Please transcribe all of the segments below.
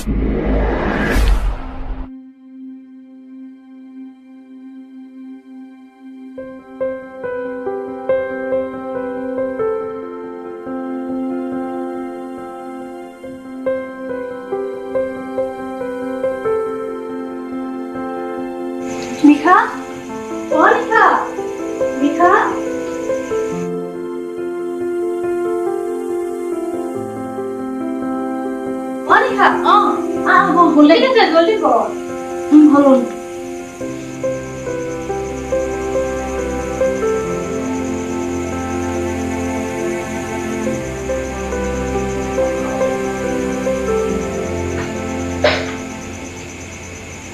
নিশা অ নিশা নিশা অ নিশা হলে গেছে জলদি কৰ হলো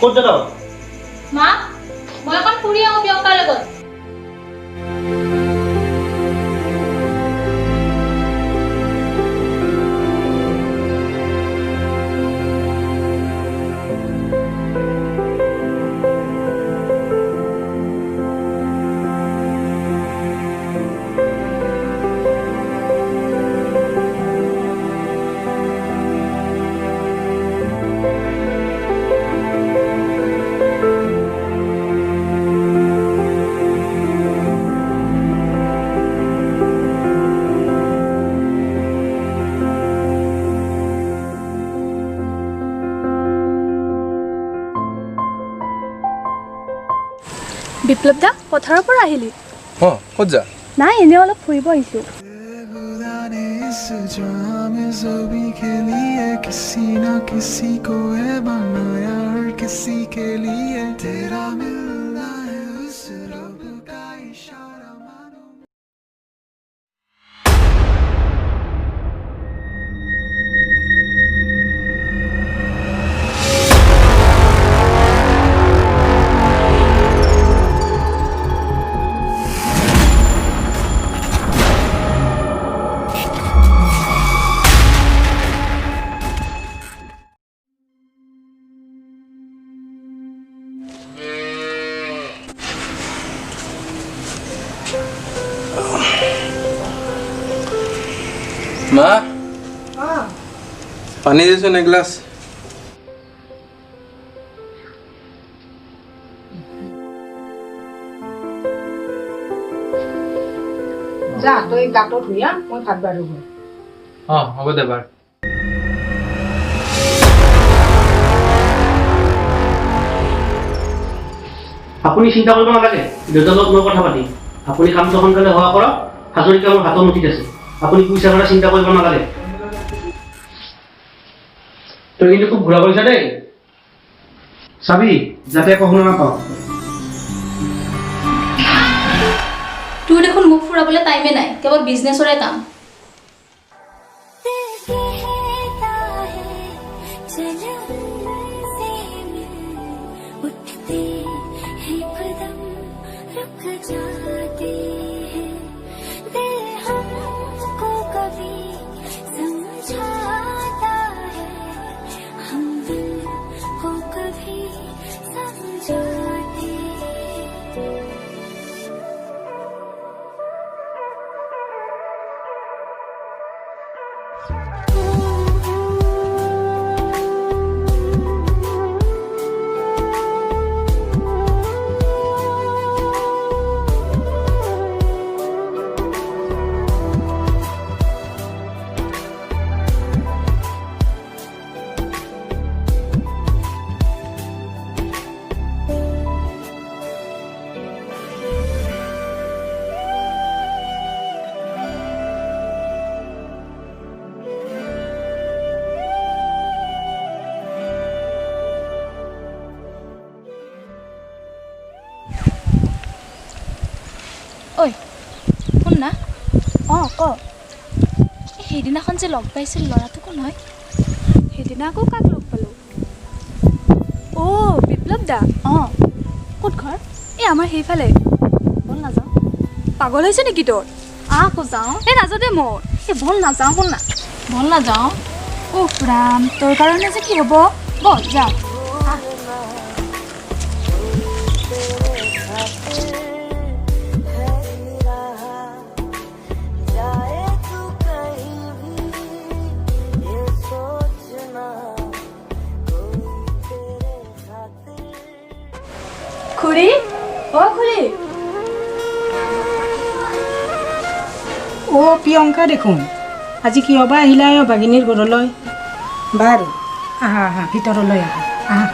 ক'ত যাও মা মই এখন ফুৰি আহোঁ প্ৰিয়ংকাৰ লগত বিপ্লৱ দা পথাৰৰ পৰা আহিলি ক'ত যা নাই এনে অলপ ফুৰিব আহিছো মা পানী দিছোন এগিলাচ যা তই গাটো ধুইয়া মই ভাত বাঢ়ো হ'ব দে বাৰ আপুনি চিন্তা কৰিব নালাগে দেউতাৰ লগত মই কথা পাতিম আপুনি কামটো সোনকালে হোৱা কৰক হাজৰিকা মোৰ হাতৰ মুঠিত আছে আপুনি পইচা কথা চিন্তা কৰিব নালাগে তই কিন্তু খুব ঘূৰা কৰিছা দেই চাবি যাতে একো শুনা নাপাওঁ তোৰ দেখোন মুখ ফুৰাবলৈ টাইমে নাই কেৱল বিজনেছৰে কাম ঐ শুন না ক সেইদিনাখন যে লগ পাইছিল ল'ৰাটো কোন হয় সেইদিনা আকৌ কাক লগ পালোঁ বিপ্লৱ দা ক'ত ঘৰ এই আমাৰ সেইফালে বল নাযাওঁ পাগল হৈছে নেকি তোৰ আকৌ যাওঁ এই নাযাওঁ দে মোৰ এই বল নাযাওঁ বল না বল নাযাওঁ ৰাম তোৰ কাৰণে যে কি হ'ব বল যাওঁ খুৰী অ খুৰী অ' প্ৰিয়ংকা দেখোন আজি কিয় বা আহিলা বাগিনীৰ ঘৰলৈ বাৰু আহা আহা ভিতৰলৈ আহা আহা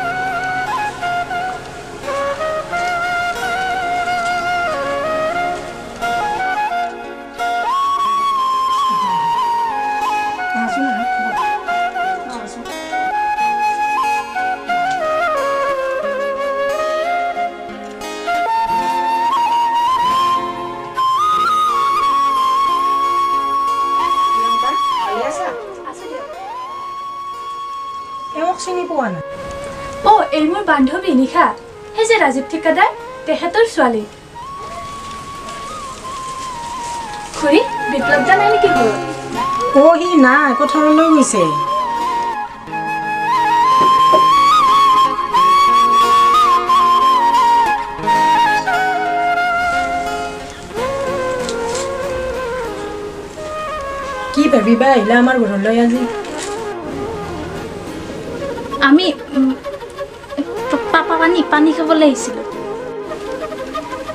আহাচোন, আহা। আহাচোন। প্ৰিয়ংকা, ভালে আছা? এওঁক চিনি পোৱা নাই অ এই মোৰ বান্ধৱী নিশা সেই যে ৰাজীৱ ঠিকাদাৰ তেখেতৰ ছোৱালী খুৰী বিপ্লৱ দা নাই নেকি ঘৰত অ' সি নাই পথাৰলৈ গৈছে কি ভাবিবা আহিলা আমাৰ ঘৰলৈ আজি আমি পানী খাবলৈ আহিছিলোঁ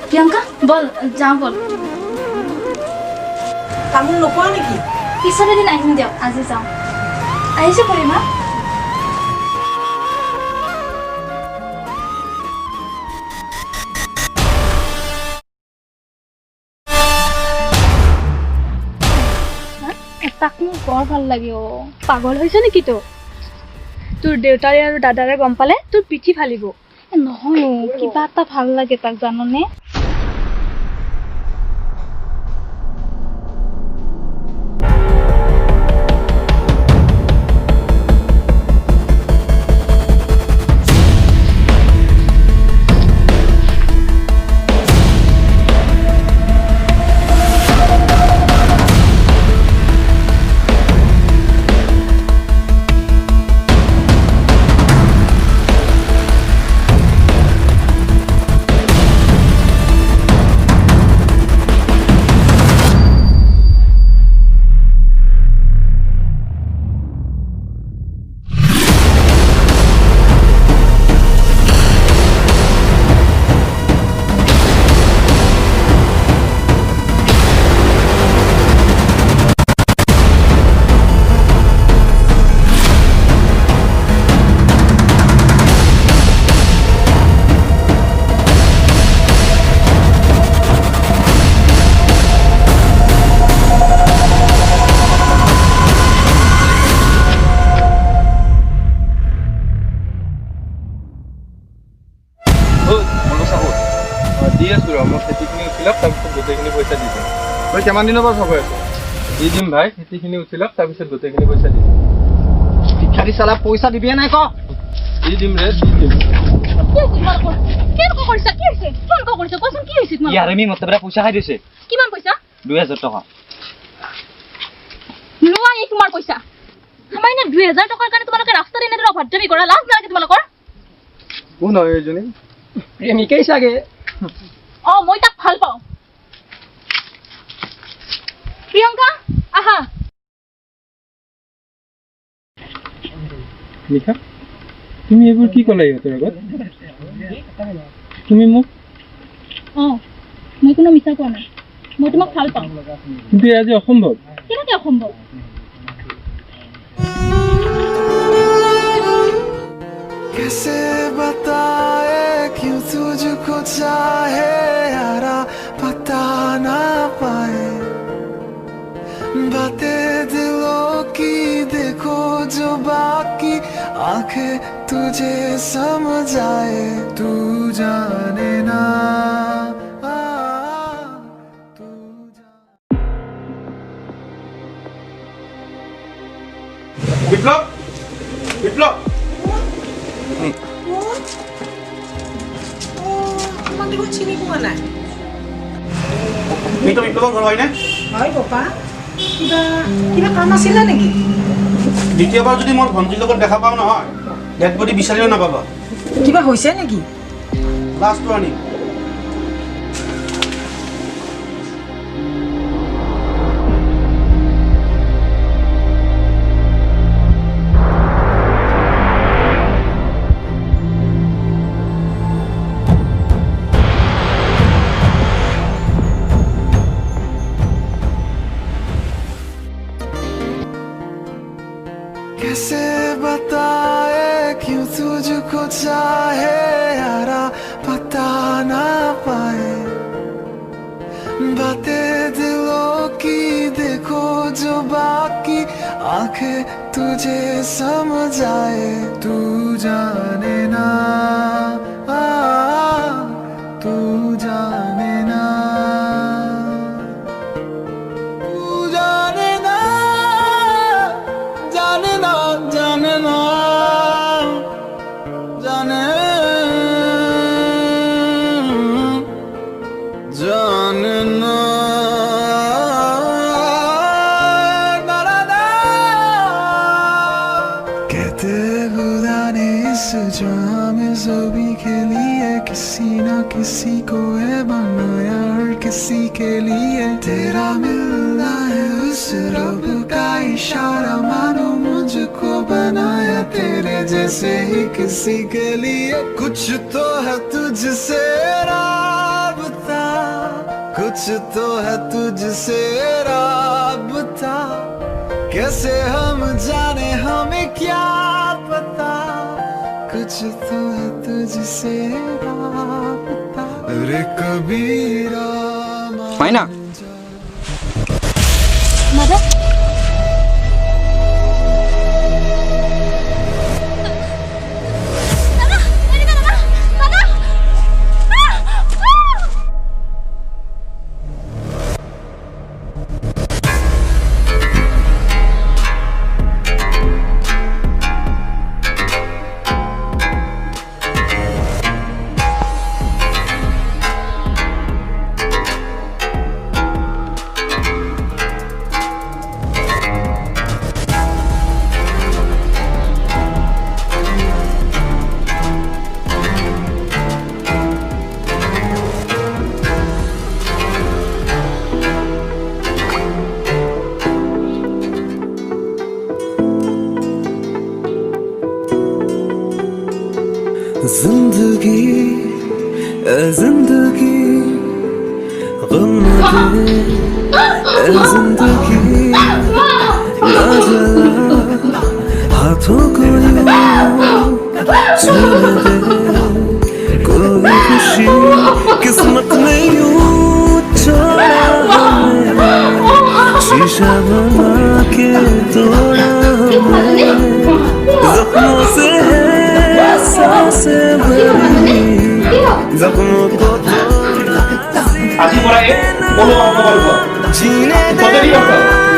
প্ৰিয়ংকা বল যাওঁ বল তামোল নোপোৱা নেকি পিছৰ এদিন আহিম দিয়ক আজি যাওঁ আহিছোঁ কৰিমা তাক মোৰ বৰ ভাল লাগে অ পাগল হৈছে নেকি তোৰ দেউতাৰে আৰু দাদাৰে গম পালে তোৰ পিঠি ফালিব নহয় অ কিবা এটা ভাল লাগে তাক জাননে দি আছোঁ ৰ মই খেতিখিনি উঠি লওক তাৰপিছত গোটেইখিনি পইচা দি দিম তই কিমান দিনৰ পৰা চাব আছ দি দিম ভাই খেতিখিনি উঠি লওক তাৰপিছত গোটেইখিনি পইচা দি দিম ভিক্ষাৰী চালা পইচা দিবিয়ে নাই ক দি দিম ৰে দি দিম ইয়াৰে মি মতলবে পইচা খাই দিছে কিমান পইচা 2000 টকা লোৱা এই তোমাৰ পইচা আমাৰ এনে 2000 টকাৰ কাৰণে তোমালোকে ৰাস্তাত এনেদৰে অভদ্ৰামি কৰা লাজ নালাগে তোমালোকৰ কোন হয় এইজনী প্ৰেমিকাই চাগে অ মই তাক ভাল পাওঁ প্ৰিয়ংকা আহা নিশা তুমি এইবোৰ কি ক'লা ইহঁতৰ আগত তুমি মোক অ মই কোনো মিছা কোৱা নাই মই তোমাক ভাল পাওঁ কিন্তু আজি অসম্ভৱ কেনেকৈ অসম্ভৱ कैसे बताए क्यों तुझको चाहे यारा पता ना पाए बातें दिलों की देखो जो बाकी आंखें तुझे समझाए तू जाने ना तू বিপ্লৱ বিপ্লৱ তোমাক দেখোন চিনি পোৱা নাই তুমি তো বিপ্লৱৰ ঘৰ হয়নে হয় বাপা কিবা কিবা কাম আছিলে নেকি দ্বিতীয়বাৰ যদি মোৰ ভণ্টিৰ লগত দেখা পাওঁ নহয় ডেড বডি বিচাৰিও নাপাবা কিবা হৈছে নেকি লাষ্টটো আনিম कैसे बताए क्यों तुझको चाहे यारा पता ना पाए बातें दिलों की देखो जो बाकी आंखें तुझे समझ आए तू जाने ना तू जाने ना तू जाने ना जाने ना जाने ना जाने जाने ना कहते खुदा ने इस जाम ज़ोबी के लिए किसी ना किसी को है बनाया हर किसी के लिए तेरा मिलना है उस रब का इशारा मानो मुझको बनाया तेरे जैसे ही किसी के लिए कुछ तो है तुझसे राबता कुछ तो है तुझसे राबता कैसे हम जाने हमें क्या पता कुछ तो है तुझसे राबता रे कबीरा माइना मदर जिंदगी ए जिंदगी गम दे ए जिंदगी ना जला हाथों को छूने दे कोई खुशी किस्मत में यूं छोड़ा हमें शीशा बना के तोड़ा हमें जख्मों से है सांसें भरी जख्मों को আজি পৰা এই কোনো অংশ কৰিব जीने পদ্ধতি दे কৰিব